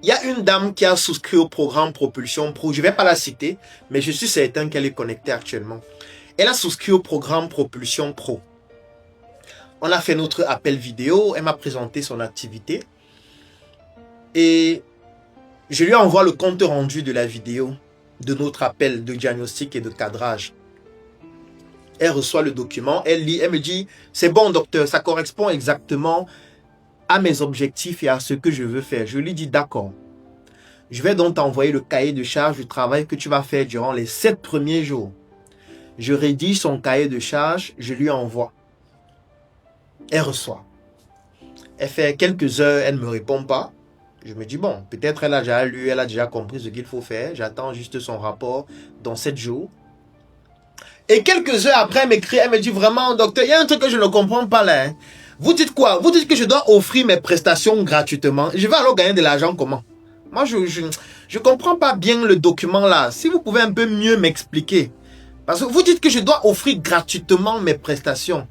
Il y a une dame qui a souscrit au programme Propulsion Pro. Je ne vais pas la citer, mais je suis certain qu'elle est connectée actuellement. Elle a souscrit au programme Propulsion Pro. On a fait notre appel vidéo. Elle m'a présenté son activité. Et je lui envoie le compte rendu de la vidéo de notre appel de diagnostic et de cadrage. Elle reçoit le document, elle lit, elle me dit « C'est bon docteur, ça correspond exactement à mes objectifs et à ce que je veux faire. » Je lui dis « D'accord. Je vais donc t'envoyer le cahier de charge du travail que tu vas faire durant les 7 premiers jours. » Je rédige son cahier de charge, je lui envoie. Elle reçoit. Elle fait quelques heures, elle ne me répond pas. Je me dis, bon, peut-être elle a déjà lu, elle a déjà compris ce qu'il faut faire. J'attends juste son rapport dans 7 jours. Et quelques heures après, elle m'écrit, elle me dit, vraiment, docteur, il y a un truc que je ne comprends pas là. Hein. Vous dites quoi? Vous dites que je dois offrir mes prestations gratuitement. Je vais alors gagner de l'argent comment? Moi, je comprends pas bien le document là. Si vous pouvez un peu mieux m'expliquer. Parce que vous dites que je dois offrir gratuitement mes prestations.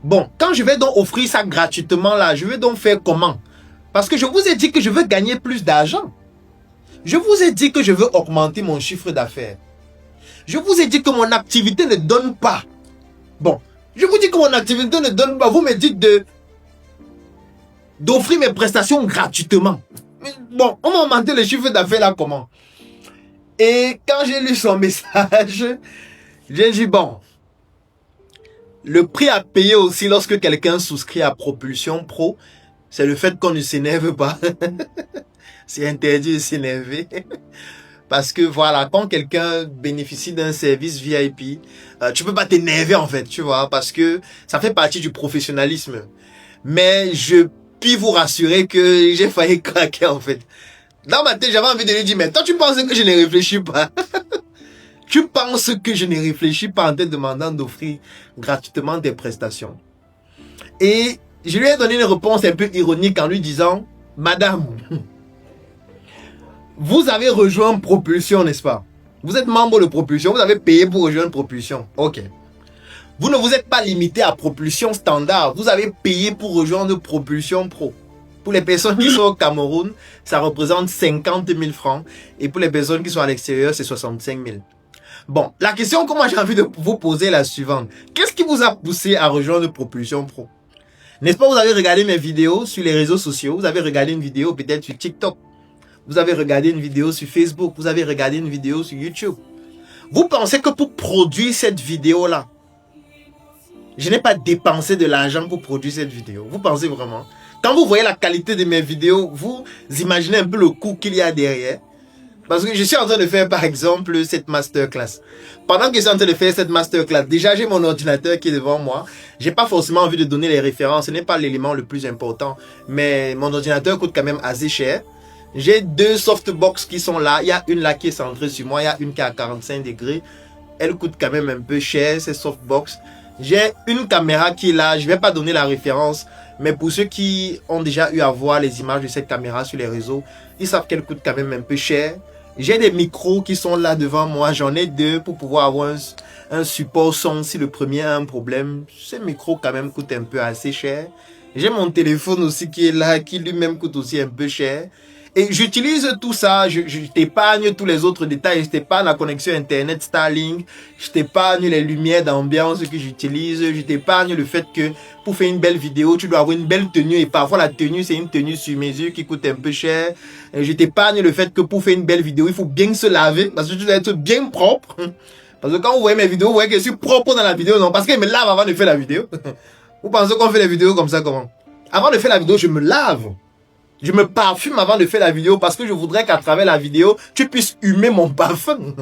Bon, quand je vais donc offrir ça gratuitement là, je vais donc faire comment? Parce que je vous ai dit que je veux gagner plus d'argent. Je vous ai dit que je veux augmenter mon chiffre d'affaires. Je vous ai dit que mon activité ne donne pas. Bon, je vous dis que mon activité ne donne pas. Vous me dites d'offrir mes prestations gratuitement. Bon, on m'a augmenté le chiffre d'affaires là comment? Et quand j'ai lu son message, j'ai dit bon, le prix à payer aussi lorsque quelqu'un souscrit à Propulsion Pro, c'est le fait qu'on ne s'énerve pas. C'est interdit de s'énerver. Parce que voilà, quand quelqu'un bénéficie d'un service VIP, tu peux pas t'énerver en fait, tu vois, parce que ça fait partie du professionnalisme. Mais je puis vous rassurer que j'ai failli craquer en fait. Dans ma tête, j'avais envie de lui dire, mais toi tu penses que je ne réfléchis pas? Tu penses que je ne réfléchis pas en te demandant d'offrir gratuitement des prestations? Et je lui ai donné une réponse un peu ironique en lui disant, madame, vous avez rejoint Propulsion, n'est-ce pas? Vous êtes membre de Propulsion, vous avez payé pour rejoindre Propulsion. Ok. Vous ne vous êtes pas limité à Propulsion standard, vous avez payé pour rejoindre Propulsion Pro. Pour les personnes qui sont au Cameroun, ça représente 50 000 francs. Et pour les personnes qui sont à l'extérieur, c'est 65 000. Bon, la question que moi j'ai envie de vous poser est la suivante. Qu'est-ce qui vous a poussé à rejoindre Propulsion Pro? N'est-ce pas, vous avez regardé mes vidéos sur les réseaux sociaux, vous avez regardé une vidéo peut-être sur TikTok, vous avez regardé une vidéo sur Facebook, vous avez regardé une vidéo sur YouTube. Vous pensez que pour produire cette vidéo-là, je n'ai pas dépensé de l'argent pour produire cette vidéo? Vous pensez vraiment? Quand vous voyez la qualité de mes vidéos, vous imaginez un peu le coût qu'il y a derrière? Parce que je suis en train de faire par exemple cette masterclass. Pendant que je suis en train de faire cette masterclass, déjà j'ai mon ordinateur qui est devant moi. J'ai pas forcément envie de donner les références, ce n'est pas l'élément le plus important. Mais mon ordinateur coûte quand même assez cher. J'ai 2 softbox qui sont là. Il y a une là qui est centrée sur moi, il y a une qui est à 45 degrés. Elle coûte quand même un peu cher, ces softbox. J'ai une caméra qui est là, je vais pas donner la référence. Mais pour ceux qui ont déjà eu à voir les images de cette caméra sur les réseaux, ils savent qu'elle coûte quand même un peu cher. J'ai des micros qui sont là devant moi. J'en ai 2 pour pouvoir avoir un support son si le premier a un problème. Ces micros quand même coûtent un peu assez cher. J'ai mon téléphone aussi qui est là, qui lui-même coûte aussi un peu cher. Et j'utilise tout ça, je t'épargne tous les autres détails, je t'épargne la connexion internet Starlink, je t'épargne les lumières d'ambiance que j'utilise, je t'épargne le fait que pour faire une belle vidéo, tu dois avoir une belle tenue et parfois la tenue c'est une tenue sur mesure qui coûte un peu cher. Et je t'épargne le fait que pour faire une belle vidéo, il faut bien se laver parce que tu dois être bien propre. Parce que quand vous voyez mes vidéos, vous voyez que je suis propre dans la vidéo, non, parce que je me lave avant de faire la vidéo. Vous pensez qu'on fait les vidéos comme ça comment? Avant de faire la vidéo, je me lave. Je me parfume avant de faire la vidéo parce que je voudrais qu'à travers la vidéo, tu puisses humer mon parfum.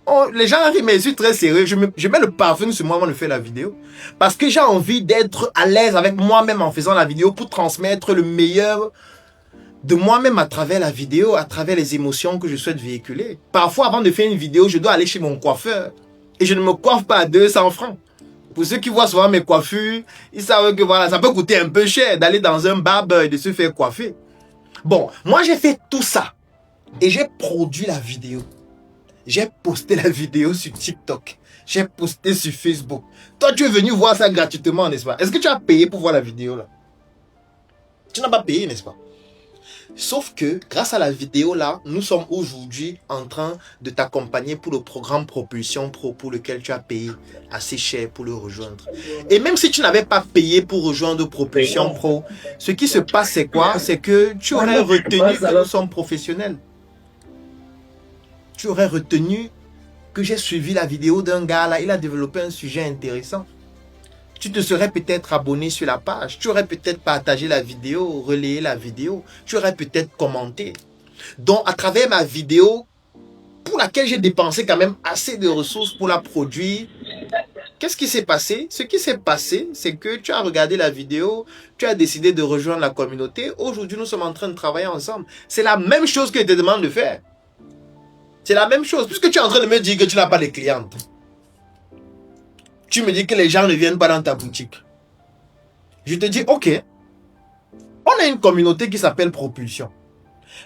Oh, les gens rient, mais je suis très sérieux. Je mets le parfum sur moi avant de faire la vidéo. Parce que j'ai envie d'être à l'aise avec moi-même en faisant la vidéo pour transmettre le meilleur de moi-même à travers la vidéo, à travers les émotions que je souhaite véhiculer. Parfois, avant de faire une vidéo, je dois aller chez mon coiffeur. Et je ne me coiffe pas à 200 francs. Pour ceux qui voient souvent mes coiffures, ils savent que voilà, ça peut coûter un peu cher d'aller dans un barber et de se faire coiffer. Bon, moi j'ai fait tout ça et j'ai produit la vidéo. J'ai posté la vidéo sur TikTok. J'ai posté sur Facebook. Toi, tu es venu voir ça gratuitement, n'est-ce pas? Est-ce que tu as payé pour voir la vidéo là? Tu n'as pas payé, n'est-ce pas? Sauf que, grâce à la vidéo là, nous sommes aujourd'hui en train de t'accompagner pour le programme Propulsion Pro pour lequel tu as payé assez cher pour le rejoindre. Et même si tu n'avais pas payé pour rejoindre Propulsion Pro, ce qui se passe c'est quoi? C'est que tu aurais retenu que nous sommes professionnels. Tu aurais retenu que j'ai suivi la vidéo d'un gars là, il a développé un sujet intéressant. Tu te serais peut-être abonné sur la page, tu aurais peut-être partagé la vidéo, relayé la vidéo, tu aurais peut-être commenté. Donc, à travers ma vidéo, pour laquelle j'ai dépensé quand même assez de ressources pour la produire, qu'est-ce qui s'est passé? Ce qui s'est passé, c'est que tu as regardé la vidéo, tu as décidé de rejoindre la communauté. Aujourd'hui, nous sommes en train de travailler ensemble. C'est la même chose que je te demande de faire. C'est la même chose, puisque tu es en train de me dire que tu n'as pas de clientes. Tu me dis que les gens ne viennent pas dans ta boutique. Je te dis, ok, on a une communauté qui s'appelle Propulsion.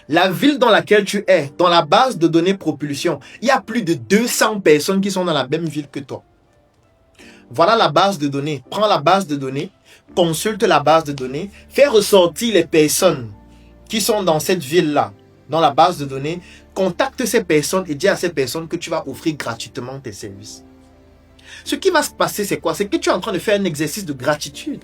La ville dans laquelle tu es, dans la base de données Propulsion, il y a plus de 200 personnes qui sont dans la même ville que toi. Voilà la base de données. Prends la base de données, consulte la base de données, fais ressortir les personnes qui sont dans cette ville-là, dans la base de données, contacte ces personnes et dis à ces personnes que tu vas offrir gratuitement tes services. Ce qui va se passer, c'est quoi? C'est que tu es en train de faire un exercice de gratitude.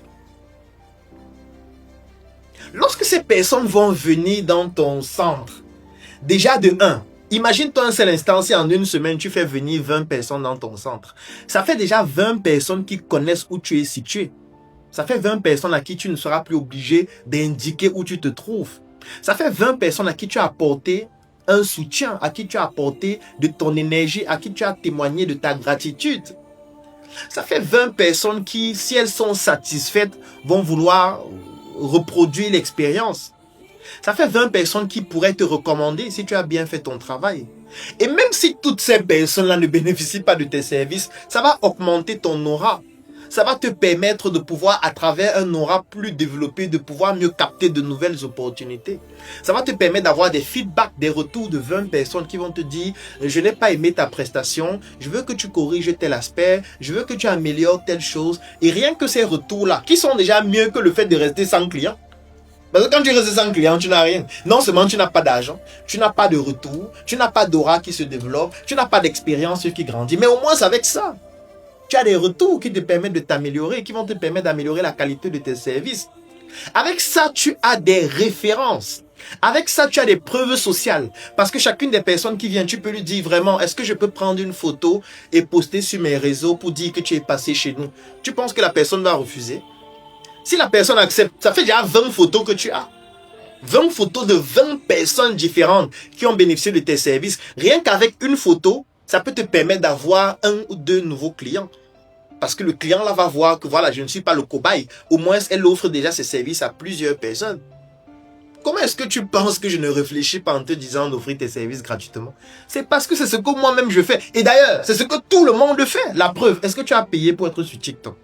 Lorsque ces personnes vont venir dans ton centre, déjà de 1, imagine-toi un seul instant si en une semaine, tu fais venir 20 personnes dans ton centre. Ça fait déjà 20 personnes qui connaissent où tu es situé. Ça fait 20 personnes à qui tu ne seras plus obligé d'indiquer où tu te trouves. Ça fait 20 personnes à qui tu as apporté un soutien, à qui tu as apporté de ton énergie, à qui tu as témoigné de ta gratitude. Ça fait 20 personnes qui, si elles sont satisfaites, vont vouloir reproduire l'expérience. Ça fait 20 personnes qui pourraient te recommander si tu as bien fait ton travail. Et même si toutes ces personnes-là ne bénéficient pas de tes services, ça va augmenter ton aura. Ça va te permettre de pouvoir, à travers un aura plus développé, de pouvoir mieux capter de nouvelles opportunités. Ça va te permettre d'avoir des feedbacks, des retours de 20 personnes qui vont te dire « Je n'ai pas aimé ta prestation, je veux que tu corriges tel aspect, je veux que tu améliores telle chose. » Et rien que ces retours-là, qui sont déjà mieux que le fait de rester sans client. Parce que quand tu restes sans client, tu n'as rien. Non seulement tu n'as pas d'argent, tu n'as pas de retour, tu n'as pas d'aura qui se développe, tu n'as pas d'expérience qui grandit. Mais au moins avec ça, tu as des retours qui te permettent de t'améliorer, qui vont te permettre d'améliorer la qualité de tes services. Avec ça, tu as des références. Avec ça, tu as des preuves sociales. Parce que chacune des personnes qui vient, tu peux lui dire vraiment, est-ce que je peux prendre une photo et poster sur mes réseaux pour dire que tu es passé chez nous? Tu penses que la personne va refuser? Si la personne accepte, ça fait déjà 20 photos que tu as. 20 photos de 20 personnes différentes qui ont bénéficié de tes services. Rien qu'avec une photo, ça peut te permettre d'avoir 1 ou 2 nouveaux clients. Parce que le client là va voir que voilà, je ne suis pas le cobaye. Au moins, elle offre déjà ses services à plusieurs personnes. Comment est-ce que tu penses que je ne réfléchis pas en te disant d'offrir tes services gratuitement? C'est parce que c'est ce que moi-même je fais. Et d'ailleurs, c'est ce que tout le monde fait. La preuve, est-ce que tu as payé pour être sur TikTok?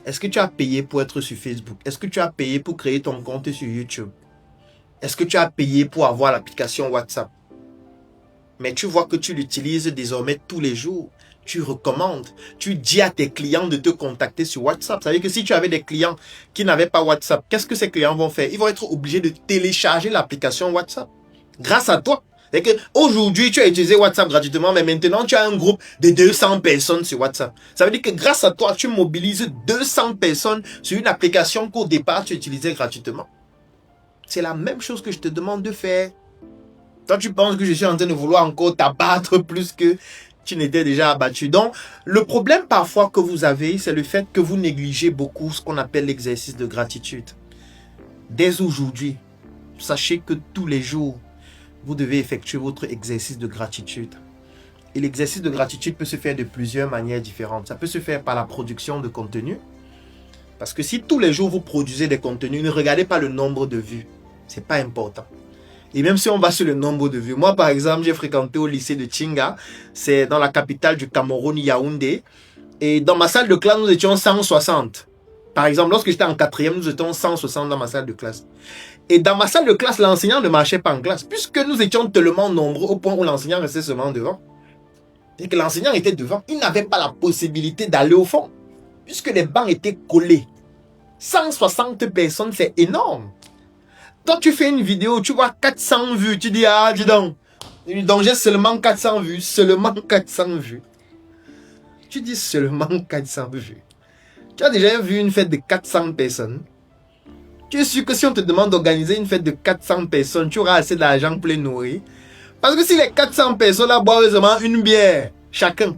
Est-ce que tu as payé pour être sur Facebook? Est-ce que tu as payé pour créer ton compte sur YouTube? Est-ce que tu as payé pour avoir l'application WhatsApp? Mais tu vois que tu l'utilises désormais tous les jours. Tu recommandes. Tu dis à tes clients de te contacter sur WhatsApp. Ça veut dire que si tu avais des clients qui n'avaient pas WhatsApp, qu'est-ce que ces clients vont faire? Ils vont être obligés de télécharger l'application WhatsApp. Grâce à toi. C'est que aujourd'hui, tu as utilisé WhatsApp gratuitement, mais maintenant, tu as un groupe de 200 personnes sur WhatsApp. Ça veut dire que grâce à toi, tu mobilises 200 personnes sur une application qu'au départ, tu utilisais gratuitement. C'est la même chose que je te demande de faire. Toi, tu penses que je suis en train de vouloir encore t'abattre plus que tu n'étais déjà abattu. Donc, le problème parfois que vous avez, c'est le fait que vous négligez beaucoup ce qu'on appelle l'exercice de gratitude. Dès aujourd'hui, sachez que tous les jours, vous devez effectuer votre exercice de gratitude. Et l'exercice de gratitude peut se faire de plusieurs manières différentes. Ça peut se faire par la production de contenu. Parce que si tous les jours vous produisez des contenus, ne regardez pas le nombre de vues. Ce n'est pas important. Et même si on va sur le nombre de vues. Moi, par exemple, j'ai fréquenté au lycée de Tchinga. C'est dans la capitale du Cameroun, Yaoundé. Et dans ma salle de classe, nous étions 160. Par exemple, lorsque j'étais en 4e, nous étions 160 dans ma salle de classe. Et dans ma salle de classe, l'enseignant ne marchait pas en classe. Puisque nous étions tellement nombreux au point où l'enseignant restait seulement devant. Et que l'enseignant était devant. Il n'avait pas la possibilité d'aller au fond. Puisque les bancs étaient collés. 160 personnes, c'est énorme. Toi, tu fais une vidéo, tu vois 400 vues, tu dis, ah, dis donc j'ai seulement 400 vues, seulement 400 vues. Tu dis seulement 400 vues. Tu as déjà vu une fête de 400 personnes? Tu es sûr que si on te demande d'organiser une fête de 400 personnes, tu auras assez d'argent pour les nourrir? Parce que si les 400 personnes là boivent seulement une bière, chacun,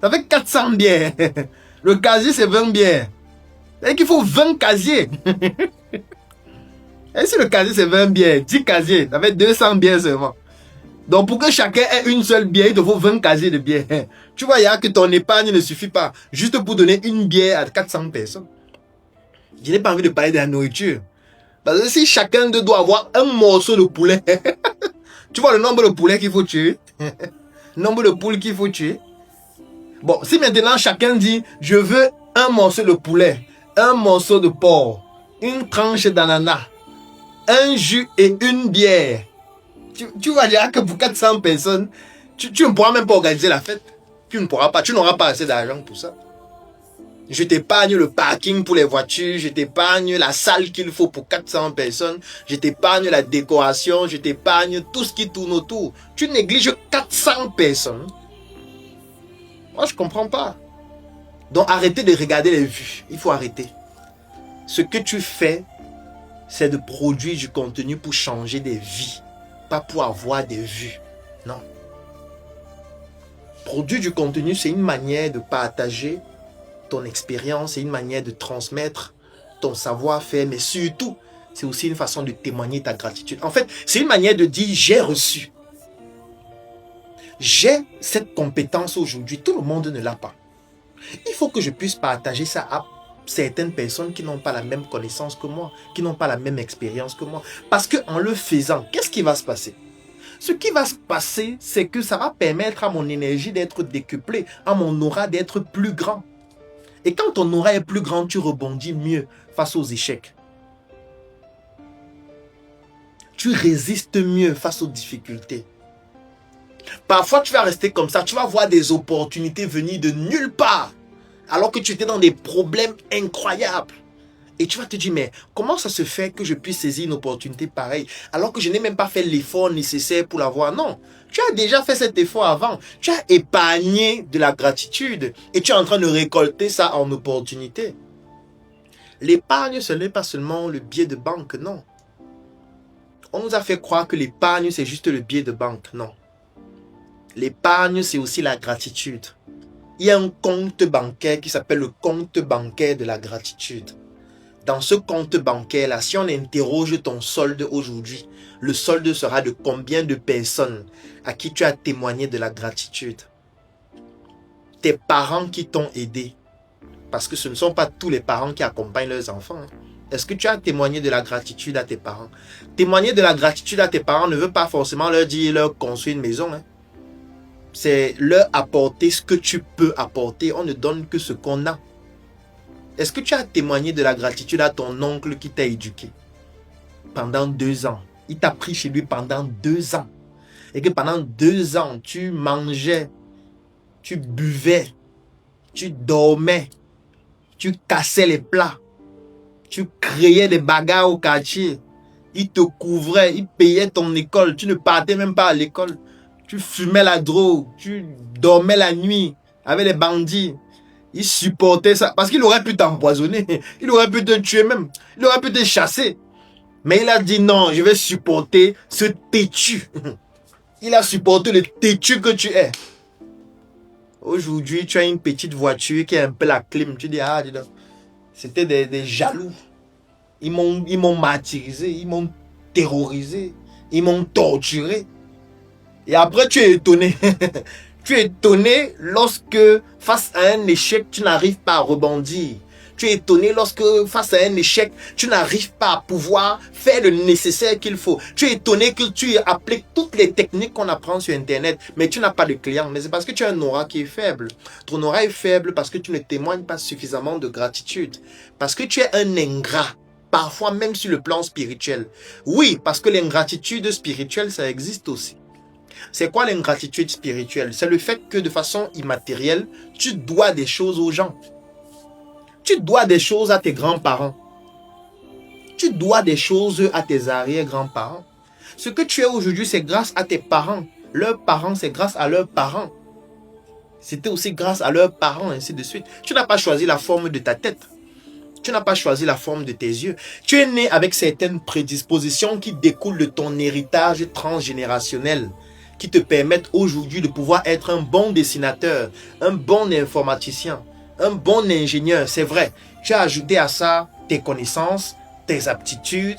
ça fait 400 bières. Le casier, c'est 20 bières. C'est qu'il faut 20 casiers. Et si le casier, c'est 20 bières, 10 casiers, ça fait 200 bières seulement. Donc, pour que chacun ait une seule bière, il te faut 20 casiers de bière. Tu vois, il y a que ton épargne ne suffit pas. Juste pour donner une bière à 400 personnes. Je n'ai pas envie de parler de la nourriture. Parce que si chacun d'eux doit avoir un morceau de poulet, tu vois le nombre de poulets qu'il faut tuer, le nombre de poules qu'il faut tuer. Bon, si maintenant chacun dit, je veux un morceau de poulet, un morceau de porc, une tranche d'ananas, un jus et une bière, tu vas dire que pour 400 personnes, tu ne pourras même pas organiser la fête. Tu ne pourras pas, tu n'auras pas assez d'argent pour ça. Je t'épargne le parking pour les voitures, je t'épargne la salle qu'il faut pour 400 personnes, je t'épargne la décoration, je t'épargne tout ce qui tourne autour. Tu négliges 400 personnes. Moi, je ne comprends pas. Donc, arrêtez de regarder les vues. Il faut arrêter. Ce que tu fais, c'est de produire du contenu pour changer des vies, pas pour avoir des vues. Non. Produire du contenu, c'est une manière de partager ton expérience, c'est une manière de transmettre ton savoir-faire, mais surtout, c'est aussi une façon de témoigner ta gratitude. En fait, c'est une manière de dire, j'ai reçu. J'ai cette compétence aujourd'hui, tout le monde ne l'a pas. Il faut que je puisse partager ça à certaines personnes qui n'ont pas la même connaissance que moi, qui n'ont pas la même expérience que moi. Parce qu'en le faisant, qu'est-ce qui va se passer? Ce qui va se passer, c'est que ça va permettre à mon énergie d'être décuplée, à mon aura d'être plus grand. Et quand ton aura est plus grand, tu rebondis mieux face aux échecs. Tu résistes mieux face aux difficultés. Parfois, tu vas rester comme ça, tu vas voir des opportunités venir de nulle part, alors que tu étais dans des problèmes incroyables. Et tu vas te dire, mais comment ça se fait que je puisse saisir une opportunité pareille, alors que je n'ai même pas fait l'effort nécessaire pour l'avoir? Non, tu as déjà fait cet effort avant. Tu as épargné de la gratitude et tu es en train de récolter ça en opportunité. L'épargne, ce n'est pas seulement le billet de banque, non. On nous a fait croire que l'épargne, c'est juste le billet de banque, non. L'épargne, c'est aussi la gratitude. Il y a un compte bancaire qui s'appelle le compte bancaire de la gratitude. Dans ce compte bancaire-là, si on interroge ton solde aujourd'hui, le solde sera de combien de personnes à qui tu as témoigné de la gratitude? Tes parents qui t'ont aidé. Parce que ce ne sont pas tous les parents qui accompagnent leurs enfants. Est-ce que tu as témoigné de la gratitude à tes parents? Témoigner de la gratitude à tes parents ne veut pas forcément leur dire leur construire une maison. C'est leur apporter ce que tu peux apporter. On ne donne que ce qu'on a. Est-ce que tu as témoigné de la gratitude à ton oncle qui t'a éduqué pendant 2 ans? Il t'a pris chez lui pendant 2 ans. Et que pendant 2 ans, tu mangeais, tu buvais, tu dormais, tu cassais les plats, tu créais des bagarres au quartier. Il te couvrait, il payait ton école, tu ne partais même pas à l'école. Tu fumais la drogue, tu dormais la nuit avec les bandits. Il supportait ça. Parce qu'il aurait pu t'empoisonner. Il aurait pu te tuer même. Il aurait pu te chasser. Mais il a dit non, je vais supporter ce têtu. Il a supporté le têtu que tu es. Aujourd'hui, tu as une petite voiture qui a un peu la clim. Tu dis, ah, dis donc. C'était des jaloux. Ils m'ont martyrisé. Ils m'ont terrorisé. Ils m'ont torturé. Et après, tu es étonné. Tu es étonné lorsque, face à un échec, tu n'arrives pas à rebondir. Tu es étonné lorsque, face à un échec, tu n'arrives pas à pouvoir faire le nécessaire qu'il faut. Tu es étonné que tu appliques toutes les techniques qu'on apprend sur Internet, mais tu n'as pas de clients. Mais c'est parce que tu as un aura qui est faible. Ton aura est faible parce que tu ne témoignes pas suffisamment de gratitude. Parce que tu es un ingrat. Parfois même sur le plan spirituel. Oui, parce que l'ingratitude spirituelle, ça existe aussi. C'est quoi l'ingratitude spirituelle? C'est le fait que de façon immatérielle, tu dois des choses aux gens. Tu dois des choses à tes grands-parents. tu dois des choses à tes arrière-grands-parents. Ce que tu es aujourd'hui, c'est grâce à tes parents. Leurs parents, c'est grâce à leurs parents. C'était aussi grâce à leurs parents, ainsi de suite. Tu n'as pas choisi la forme de ta tête. Tu n'as pas choisi la forme de tes yeux. Tu es né avec certaines prédispositions qui découlent de ton héritage transgénérationnel, qui te permettent aujourd'hui de pouvoir être un bon dessinateur, un bon informaticien, un bon ingénieur. C'est vrai, tu as ajouté à ça tes connaissances, tes aptitudes,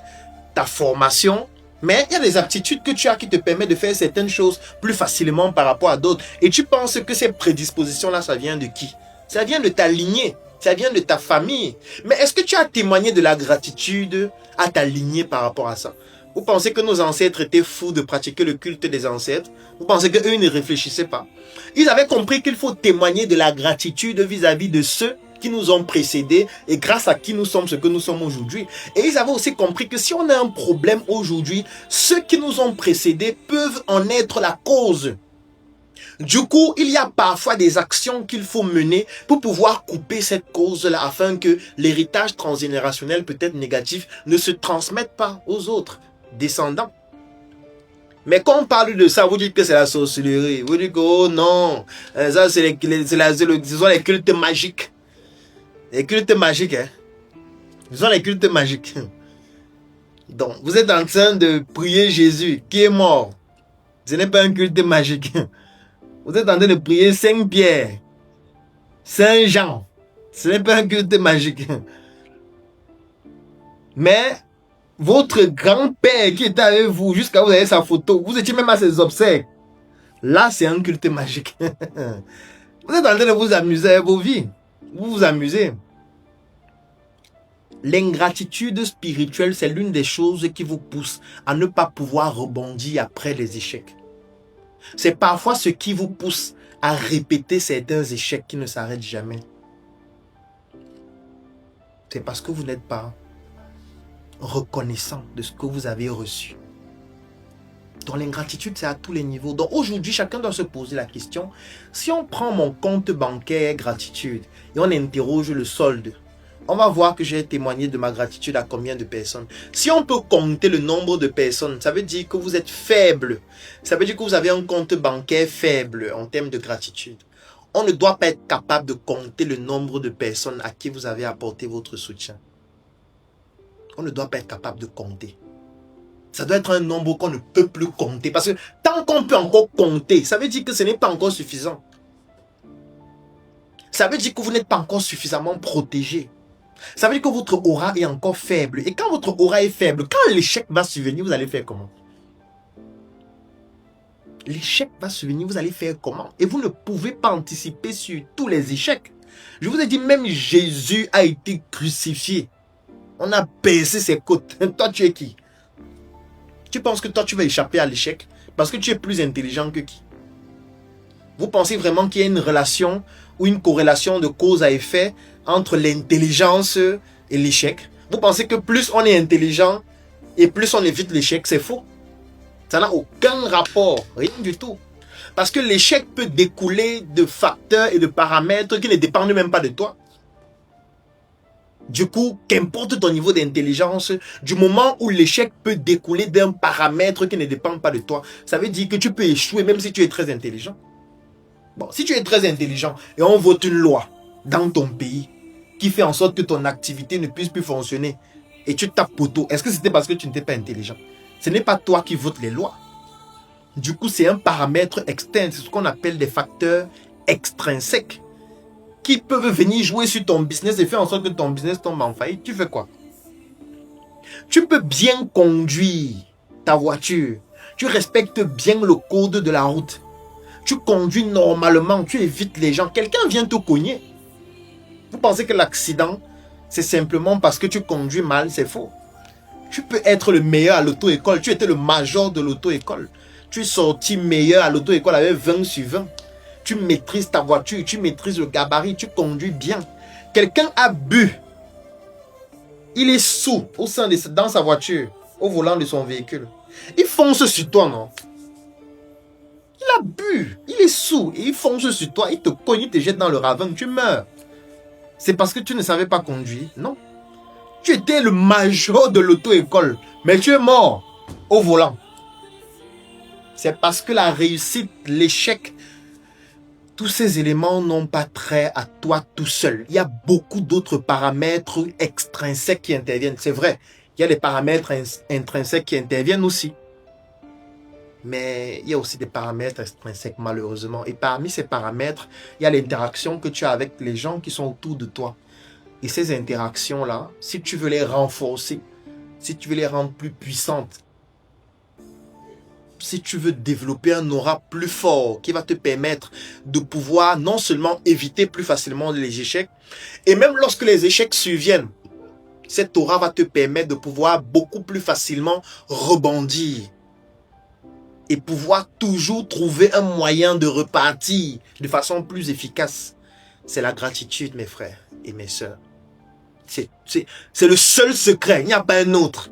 ta formation. Mais il y a des aptitudes que tu as qui te permettent de faire certaines choses plus facilement par rapport à d'autres. Et tu penses que ces prédispositions-là, ça vient de qui? Ça vient de ta lignée, ça vient de ta famille. Mais est-ce que tu as témoigné de la gratitude à ta lignée par rapport à ça? Vous pensez que nos ancêtres étaient fous de pratiquer le culte des ancêtres? Vous pensez qu'eux ne réfléchissaient pas? Ils avaient compris qu'il faut témoigner de la gratitude vis-à-vis de ceux qui nous ont précédés et grâce à qui nous sommes ce que nous sommes aujourd'hui. Et ils avaient aussi compris que si on a un problème aujourd'hui, ceux qui nous ont précédés peuvent en être la cause. Du coup, il y a parfois des actions qu'il faut mener pour pouvoir couper cette cause-là afin que l'héritage transgénérationnel peut-être négatif ne se transmette pas aux autres descendants. Mais quand on parle de ça, vous dites que c'est la sorcellerie. Vous dites que oh non, ça ce sont les cultes magiques. Les cultes magiques, hein. Ce sont les cultes magiques. Donc, vous êtes en train de prier Jésus qui est mort. Ce n'est pas un culte magique. Vous êtes en train de prier Saint-Pierre, Saint-Jean. Ce n'est pas un culte magique. Mais votre grand-père qui était avec vous jusqu'à vous avez sa photo, vous étiez même à ses obsèques. Là, c'est un culte magique. Vous êtes en train de vous amuser avec vos vies. Vous vous amusez. L'ingratitude spirituelle, c'est l'une des choses qui vous pousse à ne pas pouvoir rebondir après les échecs. C'est parfois ce qui vous pousse à répéter certains échecs qui ne s'arrêtent jamais. C'est parce que vous n'êtes pas reconnaissant de ce que vous avez reçu. Donc l'ingratitude, c'est à tous les niveaux. Donc aujourd'hui, chacun doit se poser la question, si on prend mon compte bancaire gratitude et on interroge le solde, on va voir que j'ai témoigné de ma gratitude à combien de personnes. Si on peut compter le nombre de personnes, ça veut dire que vous êtes faible. Ça veut dire que vous avez un compte bancaire faible en termes de gratitude. On ne doit pas être capable de compter le nombre de personnes à qui vous avez apporté votre soutien. On ne doit pas être capable de compter. Ça doit être un nombre qu'on ne peut plus compter. Parce que tant qu'on peut encore compter, ça veut dire que ce n'est pas encore suffisant. Ça veut dire que vous n'êtes pas encore suffisamment protégé. Ça veut dire que votre aura est encore faible. Et quand votre aura est faible, quand l'échec va survenir, vous allez faire comment? L'échec va survenir, vous allez faire comment? Et vous ne pouvez pas anticiper sur tous les échecs. Je vous ai dit, même Jésus a été crucifié. On a baissé ses côtes. Toi, tu es qui? Tu penses que toi, tu vas échapper à l'échec parce que tu es plus intelligent que qui? Vous pensez vraiment qu'il y a une relation ou une corrélation de cause à effet entre l'intelligence et l'échec? Vous pensez que plus on est intelligent et plus on évite l'échec? C'est faux. Ça n'a aucun rapport, rien du tout. Parce que l'échec peut découler de facteurs et de paramètres qui ne dépendent même pas de toi. Du coup, qu'importe ton niveau d'intelligence, du moment où l'échec peut découler d'un paramètre qui ne dépend pas de toi, ça veut dire que tu peux échouer même si tu es très intelligent. Bon, si tu es très intelligent et on vote une loi dans ton pays qui fait en sorte que ton activité ne puisse plus fonctionner et tu tapes poteau, est-ce que c'était parce que tu n'étais pas intelligent? Ce n'est pas toi qui votes les lois. Du coup, c'est un paramètre externe, c'est ce qu'on appelle des facteurs extrinsèques qui peuvent venir jouer sur ton business et faire en sorte que ton business tombe en faillite. Tu fais quoi? Tu peux bien conduire ta voiture. Tu respectes bien le code de la route. Tu conduis normalement, tu évites les gens. Quelqu'un vient te cogner. Vous pensez que l'accident, c'est simplement parce que tu conduis mal? C'est faux. Tu peux être le meilleur à l'auto-école. Tu étais le major de l'auto-école. Tu es sorti meilleur à l'auto-école avec 20 sur 20. Tu maîtrises ta voiture, tu maîtrises le gabarit, tu conduis bien. Quelqu'un a bu. Il est sous dans sa voiture, au volant de son véhicule. Il fonce sur toi, non? Il a bu, il est sous, et il fonce sur toi, il te cogne, il te jette dans le ravin, tu meurs. C'est parce que tu ne savais pas conduire? Non. Tu étais le major de l'auto-école, mais tu es mort au volant. C'est parce que la réussite, l'échec, tous ces éléments n'ont pas trait à toi tout seul. Il y a beaucoup d'autres paramètres extrinsèques qui interviennent. C'est vrai, il y a les paramètres intrinsèques qui interviennent aussi. Mais il y a aussi des paramètres extrinsèques malheureusement. Et parmi ces paramètres, il y a l'interaction que tu as avec les gens qui sont autour de toi. Et ces interactions-là, si tu veux les renforcer, si tu veux les rendre plus puissantes, si tu veux développer un aura plus fort qui va te permettre de pouvoir non seulement éviter plus facilement les échecs, et même lorsque les échecs surviennent, cette aura va te permettre de pouvoir beaucoup plus facilement rebondir et pouvoir toujours trouver un moyen de repartir de façon plus efficace. C'est la gratitude, mes frères et mes sœurs. C'est le seul secret, il n'y a pas un autre.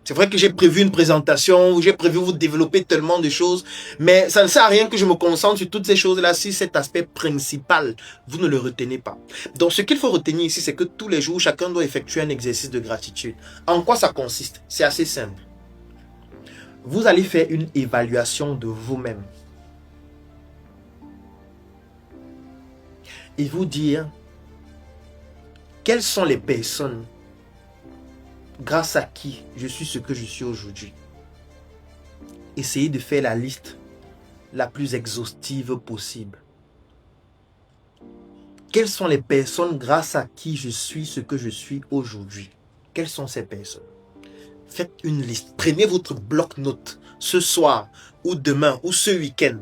C'est vrai que j'ai prévu une présentation, où j'ai prévu vous développer tellement de choses, mais ça ne sert à rien que je me concentre sur toutes ces choses-là si cet aspect principal, vous ne le retenez pas. Donc ce qu'il faut retenir ici, c'est que tous les jours, chacun doit effectuer un exercice de gratitude. En quoi ça consiste? C'est assez simple. Vous allez faire une évaluation de vous-même. Et vous dire, quelles sont les personnes grâce à qui je suis ce que je suis aujourd'hui. Essayez de faire la liste la plus exhaustive possible. Quelles sont les personnes grâce à qui je suis ce que je suis aujourd'hui? Quelles sont ces personnes? Faites une liste. Prenez votre bloc-notes ce soir ou demain ou ce week-end.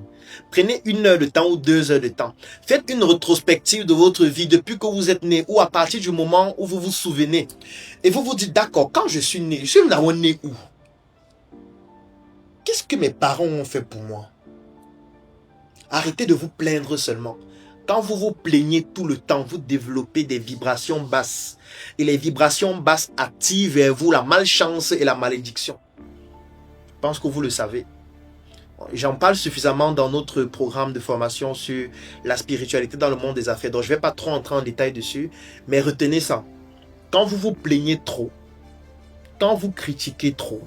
Prenez 1 heure de temps ou 2 heures de temps. Faites une rétrospective de votre vie depuis que vous êtes né ou à partir du moment où vous vous souvenez. Et vous vous dites, d'accord, quand je suis né où? Qu'est-ce que mes parents ont fait pour moi? Arrêtez de vous plaindre seulement. Quand vous vous plaignez tout le temps, vous développez des vibrations basses. Et les vibrations basses attirent vers vous la malchance et la malédiction. Je pense que vous le savez. J'en parle suffisamment dans notre programme de formation sur la spiritualité dans le monde des affaires. Donc je ne vais pas trop entrer en détail dessus. Mais retenez ça. Quand vous vous plaignez trop, quand vous critiquez trop,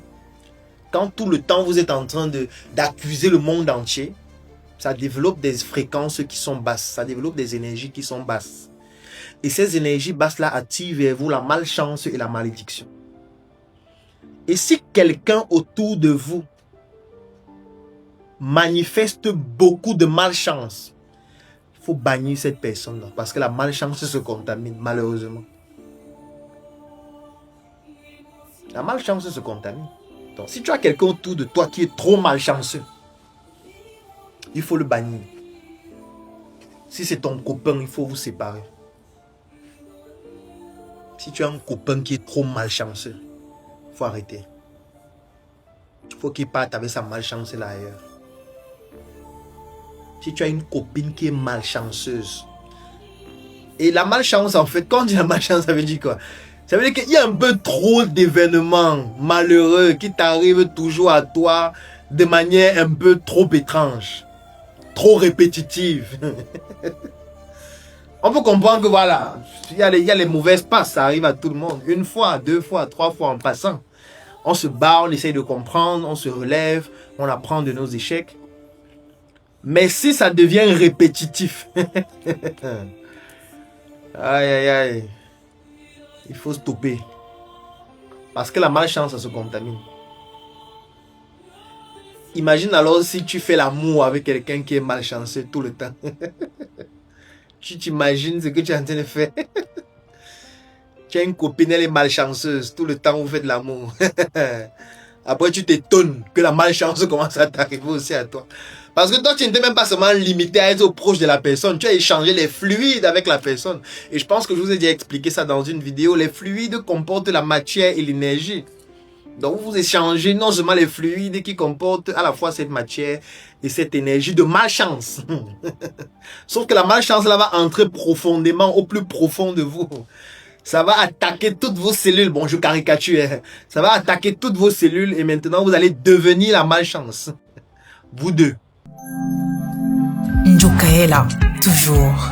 quand tout le temps vous êtes en train d'accuser le monde entier, ça développe des fréquences qui sont basses. Ça développe des énergies qui sont basses. Et ces énergies basses-là attirent vers vous la malchance et la malédiction. Et si quelqu'un autour de vous manifeste beaucoup de malchance, il faut bannir cette personne-là. Parce que la malchance se contamine, malheureusement. La malchance se contamine. Donc, si tu as quelqu'un autour de toi qui est trop malchanceux, il faut le bannir. Si c'est ton copain, il faut vous séparer. Si tu as un copain qui est trop malchanceux, il faut arrêter. Il faut qu'il parte avec sa malchance là ailleurs. Si tu as une copine qui est malchanceuse, et la malchance en fait, quand on dit la malchance, ça veut dire quoi? Ça veut dire qu'il y a un peu trop d'événements malheureux qui t'arrivent toujours à toi de manière un peu trop étrange, trop répétitive. On peut comprendre que voilà, il y a les mauvaises passes, ça arrive à tout le monde. 1 fois, 2 fois, 3 fois en passant. On se bat, on essaye de comprendre, on se relève, on apprend de nos échecs. Mais si ça devient répétitif, aïe aïe aïe, il faut stopper. Parce que la malchance, ça se contamine. Imagine alors si tu fais l'amour avec quelqu'un qui est malchanceux tout le temps. Tu t'imagines ce que tu es en train de faire. Tu as une copine, elle est malchanceuse. Tout le temps, vous faites l'amour. Après, tu t'étonnes que la malchance commence à t'arriver aussi à toi. Parce que toi, tu n'étais même pas seulement limité à être proche de la personne. Tu as échangé les fluides avec la personne. Et je pense que je vous ai déjà expliqué ça dans une vidéo. Les fluides comportent la matière et l'énergie. Donc, vous échangez non seulement les fluides qui comportent à la fois cette matière et cette énergie de malchance. Sauf que la malchance là va entrer profondément, au plus profond de vous. Ça va attaquer toutes vos cellules. Bon, je caricature. Hein. Ça va attaquer toutes vos cellules et maintenant, vous allez devenir la malchance. Vous deux. Njoka est là, toujours.